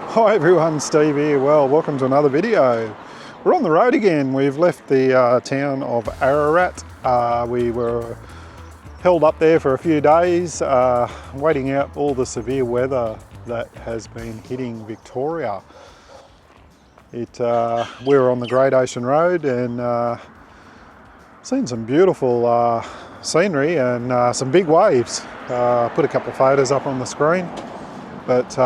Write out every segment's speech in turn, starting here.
Hi everyone, Steve here. Well, welcome to another video. We're on the road again. We've left the town of Ararat. We were held up there for a few days, waiting out all the severe weather that has been hitting Victoria. We were on the Great Ocean Road and seen some beautiful scenery and some big waves. Put a couple of photos up on the screen, but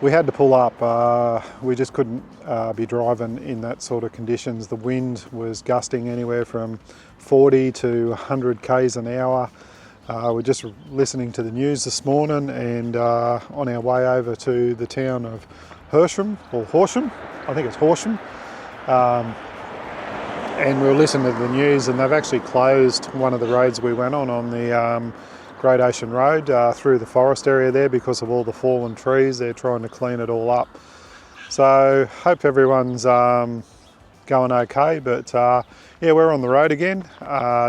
we had to pull up. We just couldn't be driving in that sort of conditions. The wind was gusting anywhere from 40 to 100 k's an hour. We're just listening to the news this morning and on our way over to the town of Horsham, or Horsham, I think it's Horsham. And we were listening to the news and they've actually closed one of the roads we went on the Great Ocean Road through the forest area there because of all the fallen trees. They're trying to clean it all up. So hope everyone's going okay, but yeah, we're on the road again,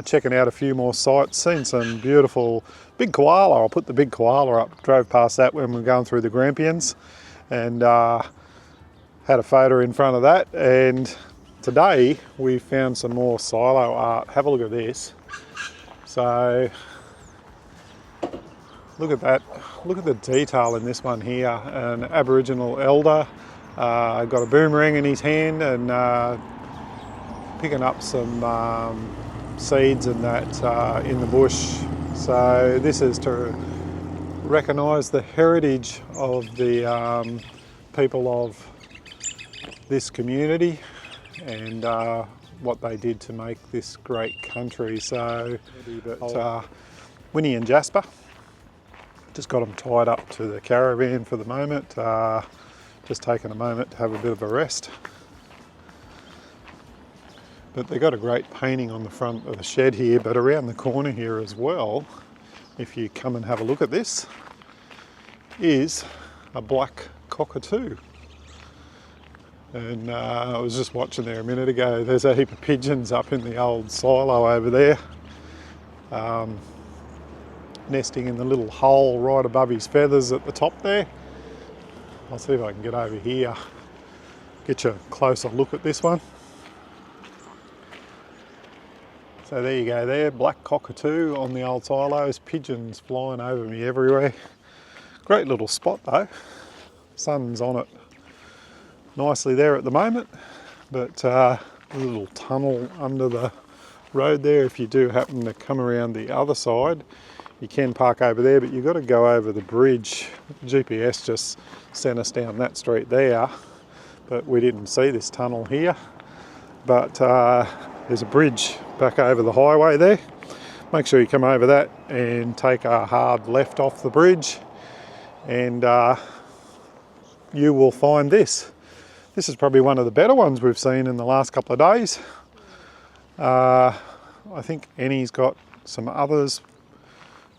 checking out a few more sites, seen some beautiful big koala. I'll put the big koala up. Drove past that when we were going through the Grampians and had a photo in front of that. And today we found some more silo art. Have a look at this. So look at that. Look at the detail in this one here. An Aboriginal elder got a boomerang in his hand and picking up some seeds and that in the bush. So this is to recognise the heritage of the people of this community and what they did to make this great country. So, but Winnie and Jasper, just got them tied up to the caravan for the moment. Just taking a moment to have a bit of a rest. But they've got a great painting on the front of the shed here, but around the corner here as well, if you come and have a look at this, is a black cockatoo. And I was just watching there a minute ago, there's a heap of pigeons up in the old silo over there, nesting in the little hole right above his feathers at the top there. I'll see if I can get over here, get you a closer look at this one. So there you go there, black cockatoo on the old silos, pigeons flying over me everywhere. Great little spot though, sun's on it nicely there at the moment, but a little tunnel under the road there. If you do happen to come around the other side, you can park over there, but you've got to go over the bridge. GPS just sent us down that street there, but we didn't see this tunnel here. But there's a bridge back over the highway there. Make sure you come over that and take a hard left off the bridge, and you will find this. This is probably one of the better ones we've seen in the last couple of days. I think Annie's got some others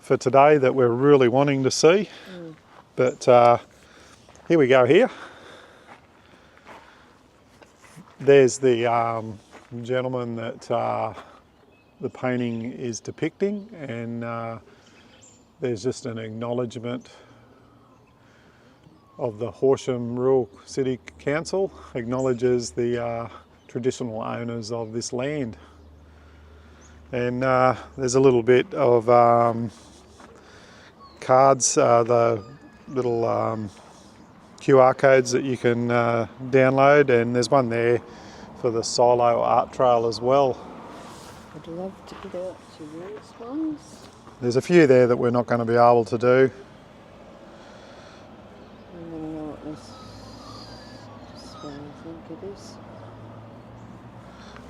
for today that we're really wanting to see. But here we go here. There's the gentleman that the painting is depicting, and there's just an acknowledgement of the Horsham Rural City Council, acknowledges the traditional owners of this land. And there's a little bit of cards, the little QR codes that you can download, and there's one there for the Silo Art Trail as well. I'd love to get out to those ones. There's a few there that we're not going to be able to do. I want to know what this one I think it is.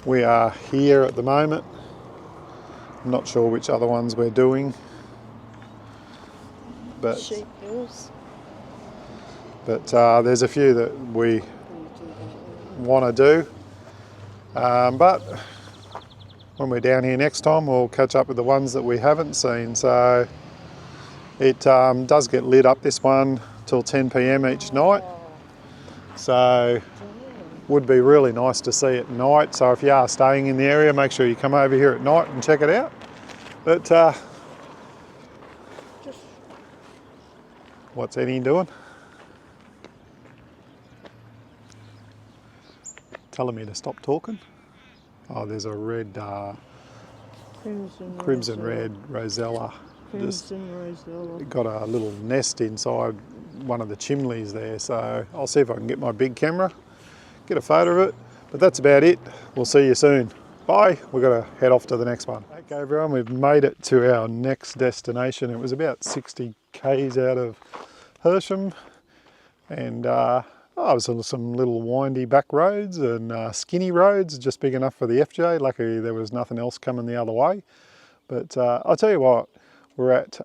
We are here at the moment. I'm not sure which other ones we're doing, but Sheep Hills. But there's a few that we want to do. But when we're down here next time, we'll catch up with the ones that we haven't seen. So it does get lit up, this one, till 10 p.m. each night. So would be really nice to see at night. So if you are staying in the area, make sure you come over here at night and check it out. But what's Annie doing? telling me to stop talking. Oh, there's a red, crimson red rosella. Crimson rosella. Got a little nest inside one of the chimneys there, so I'll see if I can get my big camera, get a photo of it. But that's about it. We'll see you soon. Bye. We've got to head off to the next one. Okay, everyone, we've made it to our next destination. It was about 60 k's out of Horsham, and it was some little windy back roads and skinny roads, just big enough for the FJ. Luckily, there was nothing else coming the other way. But I'll tell you what, we're at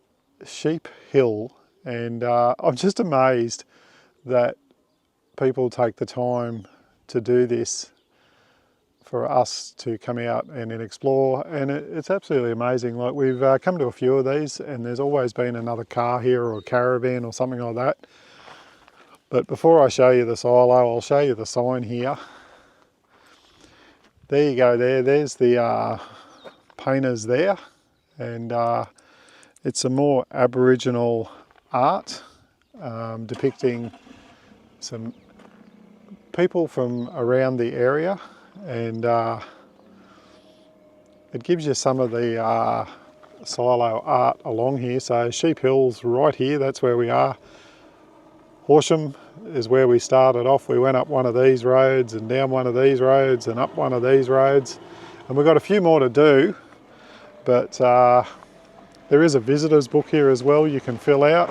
Sheep Hill, and I'm just amazed that people take the time to do this for us to come out and explore, and it's absolutely amazing. Like, we've come to a few of these, and there's always been another car here or a caravan or something like that. But before I show you the silo, I'll show you the sign here. There you go, there's the painters there, and it's some more Aboriginal art depicting some people from around the area, and it gives you some of the silo art along here. So Sheep Hill's right here, that's where we are. Horsham is where we started off. We went up one of these roads and down one of these roads and up one of these roads, and we've got a few more to do, but there is a visitor's book here as well you can fill out.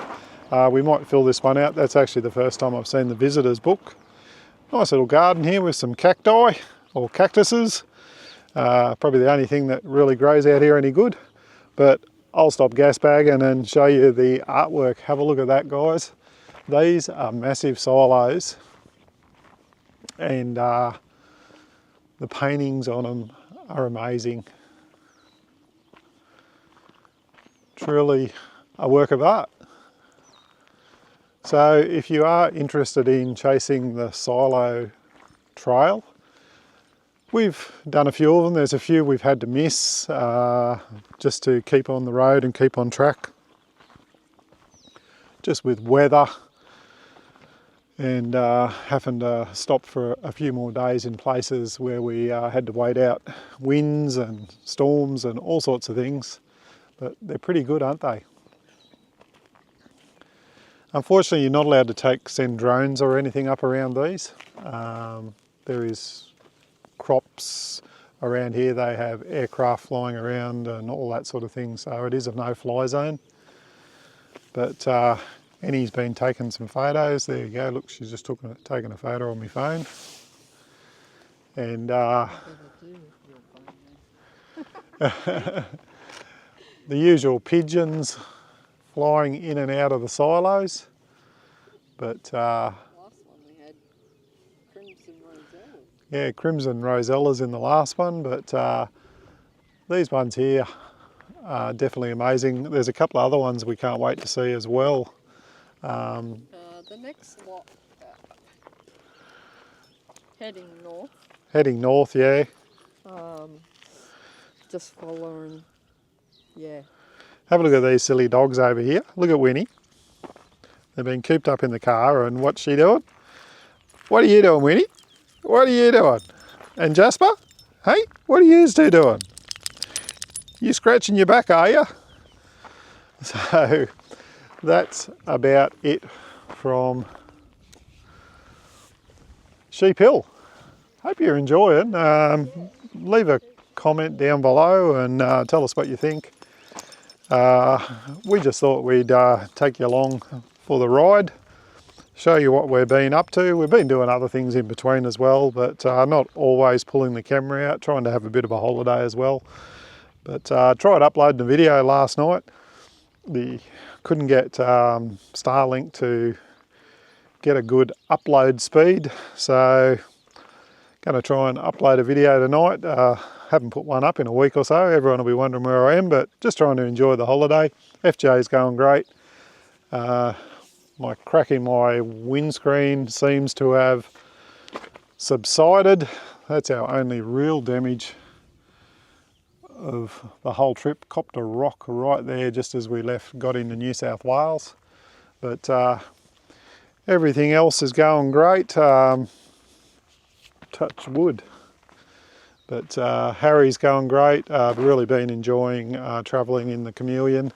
We might fill this one out. That's actually the first time I've seen the visitor's book. Nice little garden here with some cacti or cactuses. Probably the only thing that really grows out here any good. But I'll stop gas bagging and show you the artwork. Have a look at that, guys. These are massive silos, and the paintings on them are amazing. Truly a work of art. So if you are interested in chasing the silo trail, we've done a few of them. There's a few we've had to miss just to keep on the road and keep on track, just with weather and having to stop for a few more days in places where we had to wait out winds and storms and all sorts of things. But they're pretty good, aren't they? Unfortunately, you're not allowed to send drones or anything up around these. There is crops around here. They have aircraft flying around and all that sort of thing. So it is a no-fly zone. But Annie's been taking some photos. There you go. Look, she's just taking a photo on my phone. And the usual pigeons flying in and out of the silos, but Last one we had crimson rosella. yeah, crimson rosellas in the last one, but these ones here are definitely amazing. There's a couple of other ones we can't wait to see as well. The next lot, heading north. Heading north, yeah. Just following, yeah. Have a look at these silly dogs over here. Look at Winnie. They've been cooped up in the car, and what's she doing? What are you doing, Winnie? What are you doing? And Jasper? Hey, what are you two doing? You scratching your back, are you? So that's about it from Sheep Hill. Hope you're enjoying. Leave a comment down below and tell us what you think. We just thought we'd take you along for the ride, show you what we've been up to. We've been doing other things in between as well, but not always pulling the camera out, trying to have a bit of a holiday as well. But tried uploading a video last night. Couldn't get Starlink to get a good upload speed, so going to try and upload a video tonight. Haven't put one up in a week or so. Everyone will be wondering where I am, but just trying to enjoy the holiday. FJ's going great. My crack in my windscreen seems to have subsided. That's our only real damage of the whole trip. Copped a rock right there just as we got into New South Wales. But everything else is going great. touch wood. But Harry's going great. I've really been enjoying travelling in the Chameleon.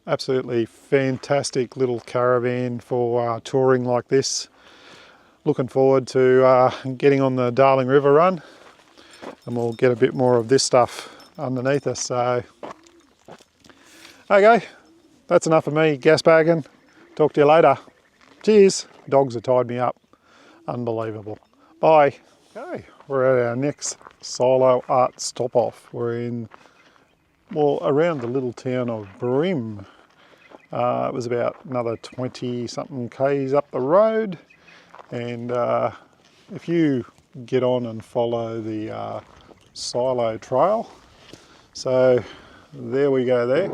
Absolutely fantastic little caravan for touring like this. Looking forward to getting on the Darling River run, and we'll get a bit more of this stuff underneath us. So, okay, that's enough of me gas bagging. Talk to you later. Cheers. Dogs have tied me up. Unbelievable. Bye. Okay, we're at our next silo art stop off. We're in, well, around the little town of Brim. It was about another 20 something k's up the road, and if you get on and follow the Silo Trail, so there we go there.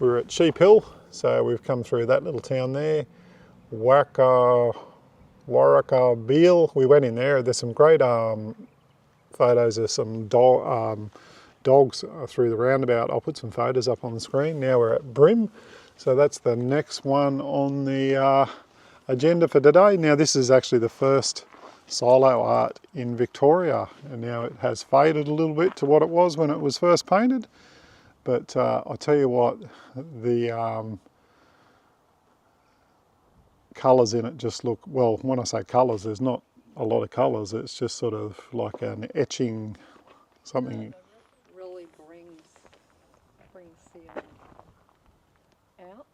We're at Sheep Hill, so we've come through that little town there. Warraka Beal, we went in there. There's some great photos of some dogs through the roundabout. I'll put some photos up on the screen. Now we're at Brim, so that's the next one on the agenda for today. Now this is actually the first silo art in Victoria, and now it has faded a little bit to what it was when it was first painted. But I'll tell you what, the colours in it just look, well, when I say colours, there's not a lot of colours, it's just sort of like an etching, something. It really brings the out.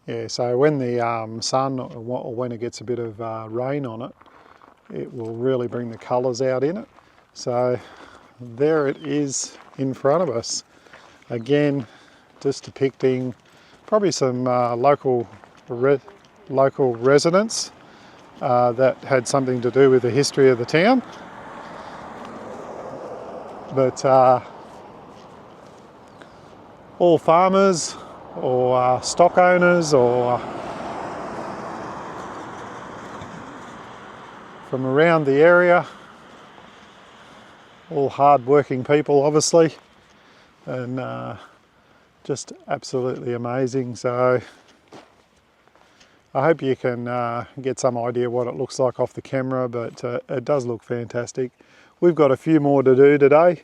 Yeah, so when the sun, or when it gets a bit of rain on it, it will really bring the colours out in it. So there it is in front of us. Again, just depicting probably some local residents that had something to do with the history of the town. But all farmers or stock owners or from around the area, all hard-working people obviously, and just absolutely amazing. So I hope you can get some idea what it looks like off the camera, but it does look fantastic. We've got a few more to do today.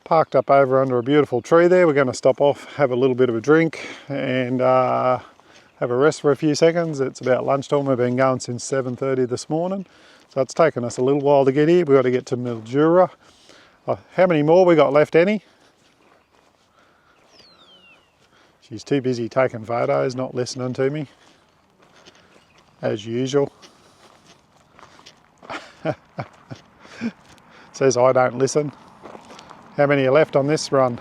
Parked up over under a beautiful tree there. We're going to stop off, have a little bit of a drink, and have a rest for a few seconds. It's about lunchtime. We've been going since 7:30 this morning, so it's taken us a little while to get here. We've got to get to Mildura. How many more we got left, Annie? She's too busy taking photos, not listening to me, as usual. Says I don't listen. How many are left on this run?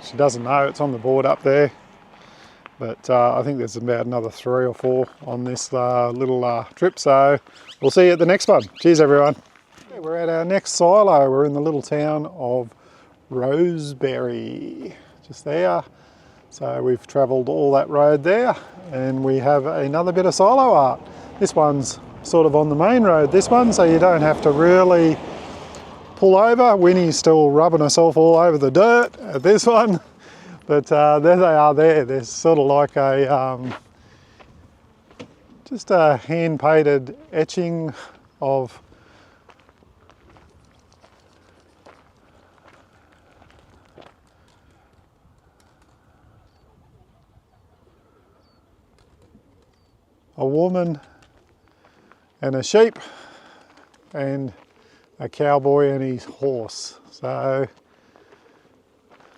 She doesn't know, it's on the board up there. But I think there's about another 3 or 4 on this little trip, so we'll see you at the next one. Cheers everyone. Okay, we're at our next silo. We're in the little town of Roseberry, just there. So we've travelled all that road there, and we have another bit of silo art. This one's sort of on the main road, this one, so you don't have to really pull over. Winnie's still rubbing herself all over the dirt at this one, but there they are there. There's sort of like a just a hand-painted etching of a woman and a sheep and a cowboy and his horse. So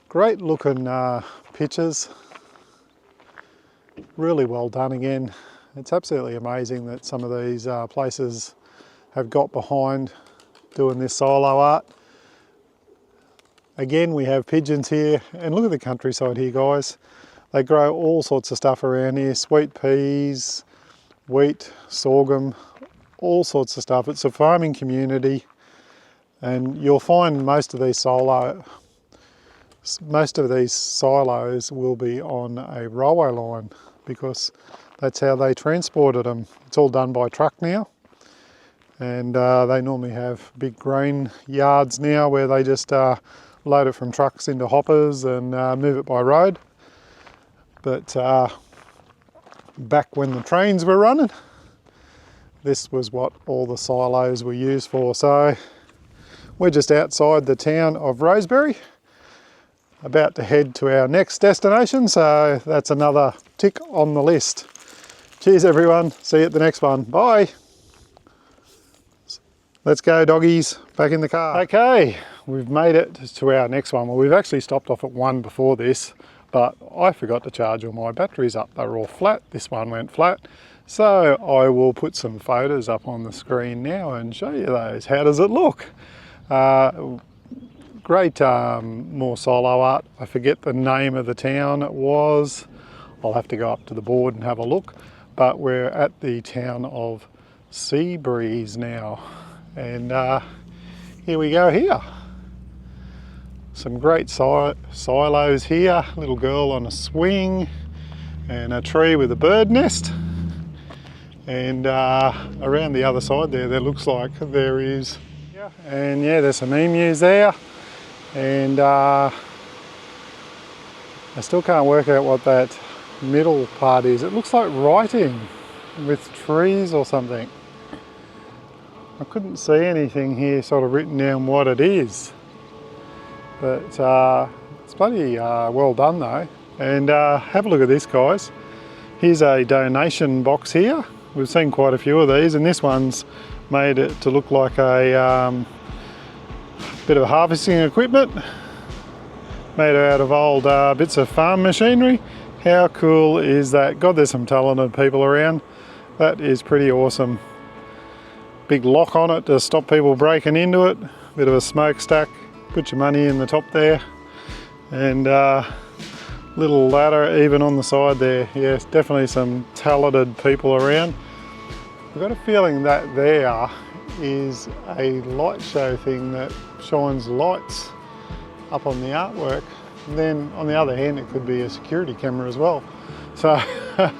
great looking pictures, really well done again. It's absolutely amazing that some of these places have got behind doing this silo art. Again, we have pigeons here, and look at the countryside here, guys. They grow all sorts of stuff around here, sweet peas, wheat, sorghum, all sorts of stuff. It's a farming community, and you'll find most of these silos will be on a railway line, because that's how they transported them. It's all done by truck now, and they normally have big grain yards now where they just load it from trucks into hoppers and move it by road. But back when the trains were running, this was what all the silos were used for. So we're just outside the town of Roseberry, about to head to our next destination. So that's another tick on the list. Cheers everyone, see you at the next one, bye. Let's go doggies, back in the car. Okay, we've made it to our next one. Well, we've actually stopped off at one before this, but I forgot to charge all my batteries up. They were all flat, this one went flat. So I will put some photos up on the screen now and show you those. How does it look? Great more silo art. I forget the name of the town it was. I'll have to go up to the board and have a look. But we're at the town of Seabreeze now. And here we go here. Some great silos here. Little girl on a swing and a tree with a bird nest. And around the other side there looks like there is, and yeah, there's some emus there. And I still can't work out what that middle part is. It looks like writing with trees or something. I couldn't see anything here sort of written down what it is, but it's bloody well done though. And have a look at this, guys. Here's a donation box here. We've seen quite a few of these, and this one's made it to look like a bit of harvesting equipment made out of old bits of farm machinery. How cool is that? God, there's some talented people around. That is pretty awesome. Big lock on it to stop people breaking into it. Bit of a smokestack. Put your money in the top there. And little ladder even on the side there. Yes, definitely some talented people around. I've got a feeling that there is a light show thing that shines lights up on the artwork. And then on the other hand, it could be a security camera as well. So I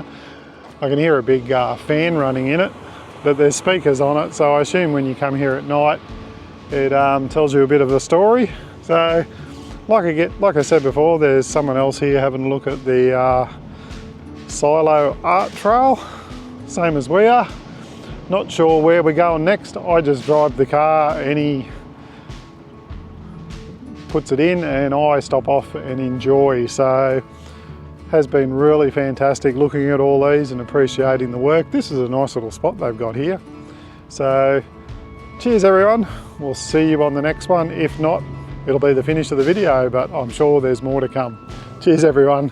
can hear a big fan running in it, but there's speakers on it. So I assume when you come here at night, it tells you a bit of a story. So like I said before, there's someone else here having a look at the Silo Art Trail, same as we are. Not sure where we're going next. I just drive the car and he puts it in and I stop off and enjoy. So has been really fantastic looking at all these and appreciating the work. This is a nice little spot they've got here. So cheers everyone. We'll see you on the next one. If not, it'll be the finish of the video, but I'm sure there's more to come. Cheers everyone.